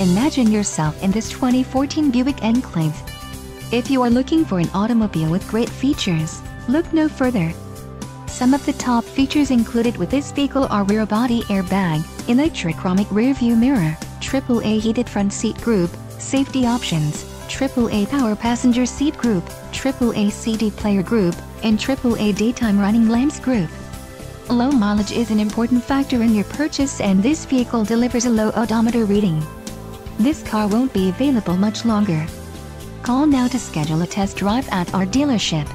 imagine yourself in this 2014 Buick Enclave. If you are looking for an automobile with great features, look no further. Some of the top features included with this vehicle are rear body airbag, electrochromic rear-view mirror, AAA heated front seat group, safety options, AAA power passenger seat group, AAA CD player group, and AAA daytime running lamps group. Low mileage is an important factor in your purchase, and this vehicle delivers a low odometer reading. This car won't be available much longer. Call now to schedule a test drive at our dealership.